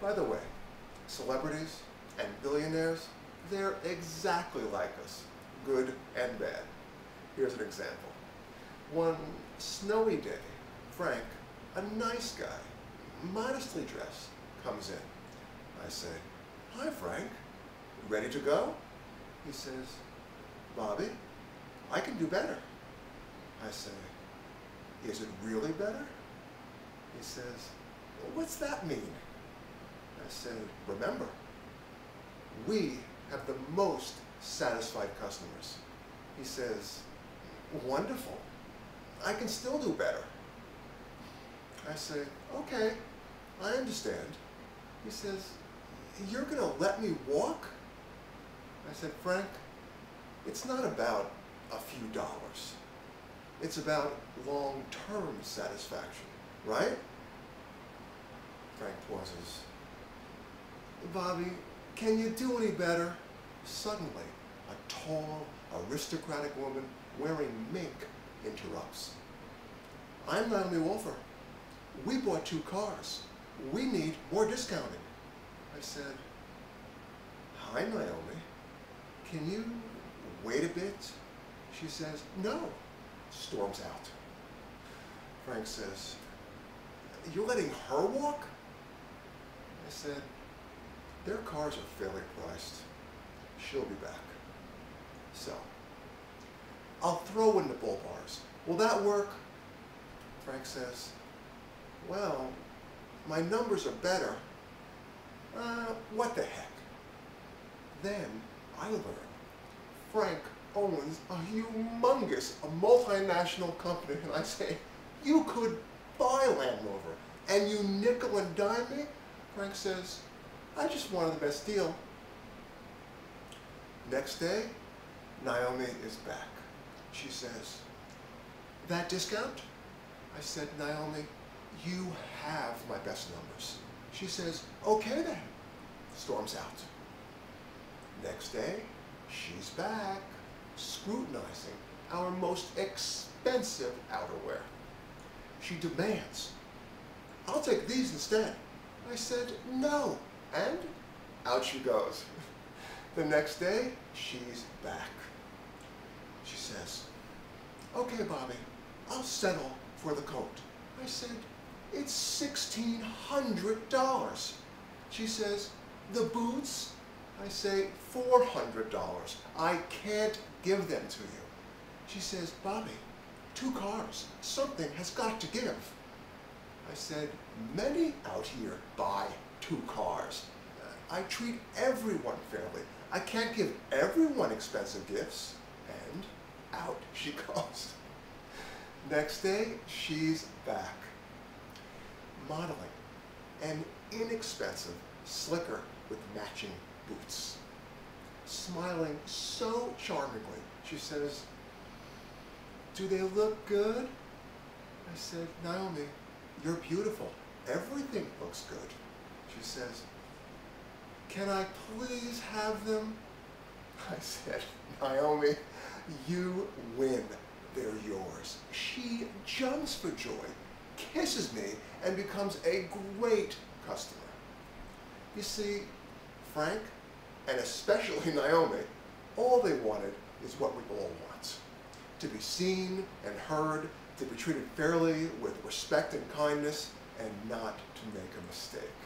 By the way, celebrities and billionaires, they're exactly like us, good and bad. Here's an example. One snowy day, Frank, a nice guy, modestly dressed, comes in. I say, "Hi, Frank, ready to go?" He says, "Bobby, I can do better." I say, "Is it really better?" He says, "What's that mean?" I said, "Remember, we have the most satisfied customers." He says, "Wonderful. I can still do better." I say, "Okay, I understand." He says, "You're going to let me walk?" I said, "Frank, it's not about a few dollars. It's about long-term satisfaction, right?" Frank pauses. "Bobby, can you do any better?" Suddenly, a tall, aristocratic woman wearing mink interrupts. "I'm Naomi Wolfer. We bought 2 cars. We need more discounting." I said, "Hi, Naomi. Can you wait a bit?" She says, "No," storms out. Frank says, "You're letting her walk?" I said, "Their cars are fairly priced. She'll be back." So, "I'll throw in the bull bars. Will that work?" Frank says, "Well, my numbers are better. What the heck?" Then I learn Frank owns a humongous, a multinational company, and I say, "You could buy Land Rover, and you nickel and dime me?" Frank says, "I just wanted the best deal." Next day, Naomi is back. She says, "That discount?" I said, "Naomi, you have my best numbers." She says, "Okay then," storms out. Next day, she's back, scrutinizing our most expensive outerwear. She demands, "I'll take these instead." I said, "No," and out she goes. The next day, she's back. She says, "Okay, Bobby, I'll settle for the coat." I said, "It's $1,600. She says, "The boots?" I say, $400. I can't give them to you. She says, "Bobby, 2 cars. Something has got to give." I said, "Many out here buy 2 cars. I treat everyone fairly. I can't give everyone expensive gifts." And out she goes. Next day, she's back, modeling an inexpensive slicker with matching boots. Smiling so charmingly, she says, "Do they look good?" I said, "Naomi, you're beautiful. Everything looks good." She says, "Can I please have them?" I said, "Naomi, you win. They're yours." She jumps for joy, kisses me, and becomes a great customer. You see, Frank, and especially Naomi, all they wanted is what we all want. To be seen and heard, to be treated fairly with respect and kindness, and not to make a mistake.